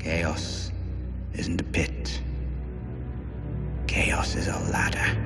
Chaos isn't a pit. Chaos is a ladder.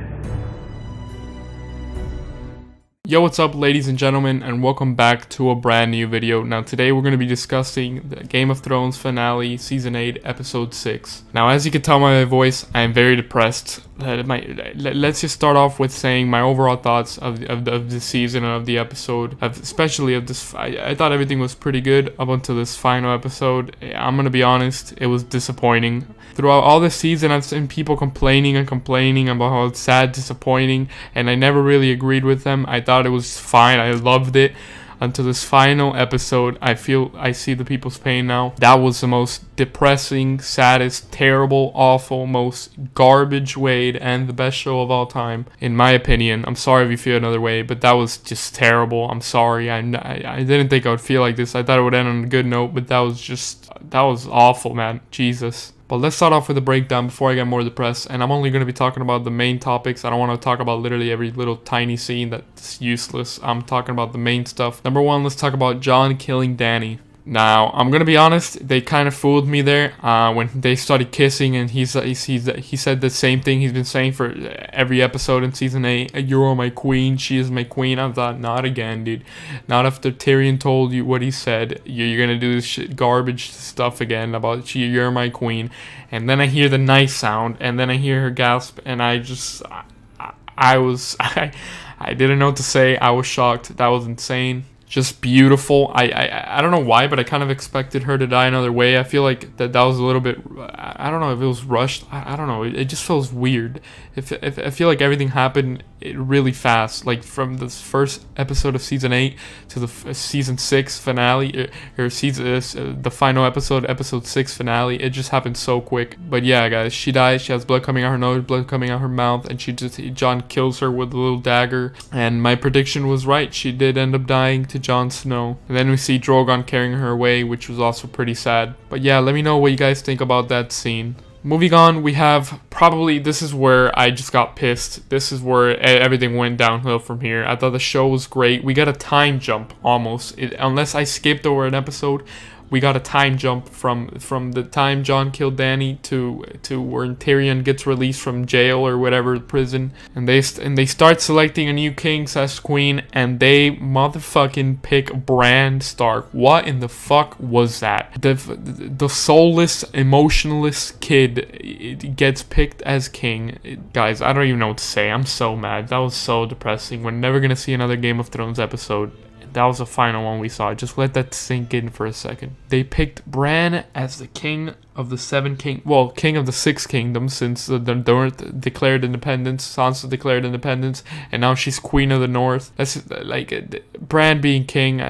Yo, what's up ladies and gentlemen, and welcome back to a brand new video. Now today we're going to be discussing the Game of Thrones finale, Season 8, Episode 6. Now as you can tell by my voice, I am very depressed. Let's just start off with saying my overall thoughts of the season and of the episode, especially of this. I thought everything was pretty good up until this final episode. I'm going to be honest, it was disappointing. Throughout all this season, I've seen people complaining about how it's sad, disappointing, and I never really agreed with them. I thought it was fine. I loved it until this final episode. I feel I see the people's pain now. That was the most depressing, saddest, terrible, awful, most garbage way to end the best show of all time, in my opinion. I'm sorry if you feel another way, but that was just terrible. I'm sorry. I didn't think I would feel like this. I thought it would end on a good note, but that was awful, man. Jesus. But let's start off with a breakdown before I get more depressed, and I'm only going to be talking about the main topics. I don't want to talk about literally every little tiny scene that's useless. I'm talking about the main stuff. Number one, let's talk about Jon killing Dany. Now, I'm going to be honest, they kind of fooled me there when they started kissing, and he said the same thing he's been saying for every episode in Season 8. You are my queen, she is my queen. I thought, not again, dude. Not after Tyrion told you what he said. You're going to do this shit, garbage stuff again about you're my queen. And then I hear the knife sound, and then I hear her gasp, and I didn't know what to say. I was shocked. That was insane. Just beautiful. I don't know why, but I kind of expected her to die another way. I feel like that was a little bit, I don't know if it was rushed. I don't know. It just feels weird. If I feel like everything happened really fast, like from the first episode of Season 8 to the Season 6 finale, or the final episode, Episode 6 finale. It just happened so quick. But yeah, guys, she dies. She has blood coming out her nose, blood coming out her mouth, and Jon kills her with a little dagger. And my prediction was right. She did end up dying to Jon Snow. And then we see Drogon carrying her away, which was also pretty sad. But yeah, let me know what you guys think about that scene. Moving on, we have this is where I just got pissed. This is where everything went downhill from here. I thought the show was great. We got a time jump almost. Unless I skipped over an episode, we got a time jump from the time Jon killed Dany to where Tyrion gets released from jail or whatever, prison, and they start selecting a new king/queen, and they motherfucking pick Bran Stark. What in the fuck was that? The soulless, emotionless kid gets picked as king. Guys, I don't even know what to say. I'm so mad. That was so depressing. We're never gonna see another Game of Thrones episode. That was the final one we saw. Just let that sink in for a second. They picked Bran as the king of the king of the 6 kingdoms, since the North declared independence. Sansa declared independence, and now she's queen of the North. That's like Bran being king.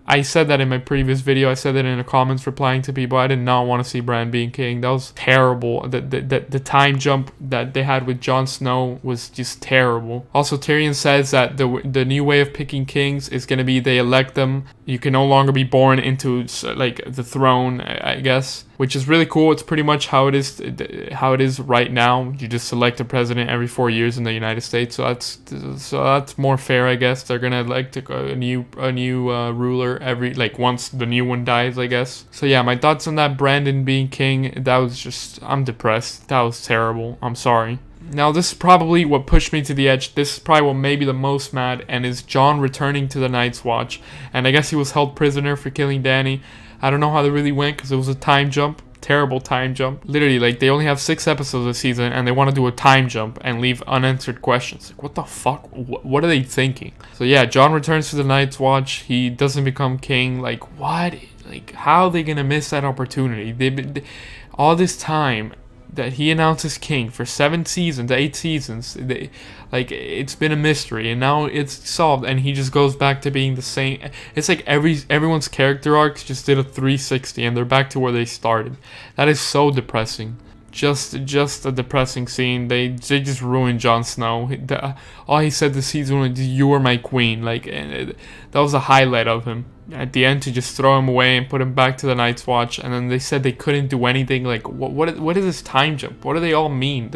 I said that in my previous video. I said that in the comments replying to people. I did not want to see Bran being king. That was terrible. The time jump that they had with Jon Snow was just terrible. Also, Tyrion says that the new way of picking kings is going to be they elect them. You can no longer be born into like the throne, I guess, which is really cool. It's pretty much how it is right now. You just select a president every 4 years in the United States. So that's more fair, I guess. They're gonna elect a new ruler once the new one dies, I guess. So yeah, my thoughts on that Brandon being king. I'm depressed. That was terrible. I'm sorry. Now, this is probably what pushed me to the edge. This is probably what made me the most mad, and is Jon returning to the Night's Watch. And I guess he was held prisoner for killing Dany. I don't know how that really went, because it was a time jump. Terrible time jump. Literally, they only have 6 episodes this season, and they want to do a time jump and leave unanswered questions. Like, what the fuck? What are they thinking? So yeah, Jon returns to the Night's Watch. He doesn't become king. Like, what? Like, how are they gonna miss that opportunity? All this time that he announces king for 8 seasons, it's been a mystery, and now it's solved, and he just goes back to being the same. It's like everyone's character arcs just did a 360, and they're back to where they started. That is so depressing. Just a depressing scene. They just ruined Jon Snow. All he said this season was, "You are my queen." That was a highlight of him. At the end, to just throw him away and put him back to the Night's Watch, and then they said they couldn't do anything. Like, what is this time jump? What do they all mean?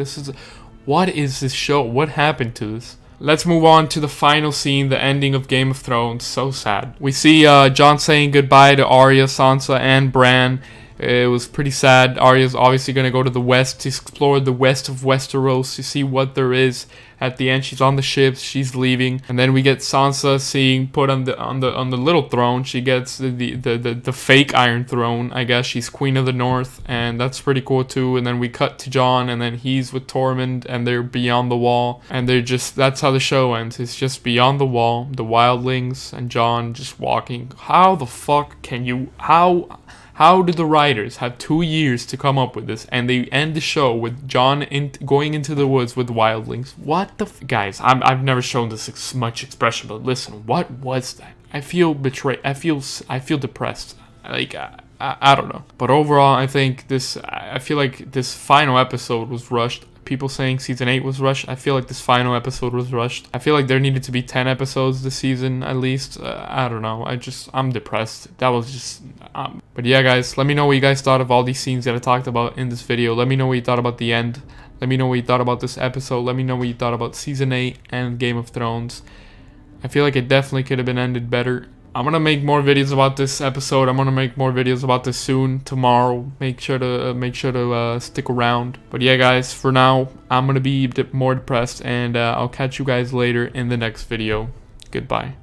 What is this show? What happened to this? Let's move on to the final scene, the ending of Game of Thrones. So sad. We see Jon saying goodbye to Arya, Sansa, and Bran. It was pretty sad. Arya's obviously gonna go to the west to explore the west of Westeros to see what there is. At the end, she's on the ship, she's leaving, and then we get Sansa seeing put on the little throne. She gets the fake Iron Throne. I guess she's Queen of the North, and that's pretty cool too. And then we cut to Jon, and then he's with Tormund, and they're beyond the wall, and they're just, that's how the show ends. It's just beyond the wall, the wildlings, and Jon just walking. How the fuck can you? How did the writers have 2 years to come up with this, and they end the show with Jon going into the woods with wildlings? What the guys? I've never shown this much expression, but listen, what was that? I feel betrayed. I feel depressed. Like I don't know. But overall, I feel like this final episode was rushed. People saying season 8 was rushed. I feel like this final episode was rushed. I feel like there needed to be 10 episodes this season at least. I don't know. I'm depressed. That was just... But yeah, guys, let me know what you guys thought of all these scenes that I talked about in this video. Let me know what you thought about the end. Let me know what you thought about this episode. Let me know what you thought about season 8 and Game of Thrones. I feel like it definitely could have been ended better. I'm gonna make more videos about this episode. I'm gonna make more videos about this soon, tomorrow. Make sure to stick around. But yeah, guys, for now, I'm gonna be more depressed, and I'll catch you guys later in the next video. Goodbye.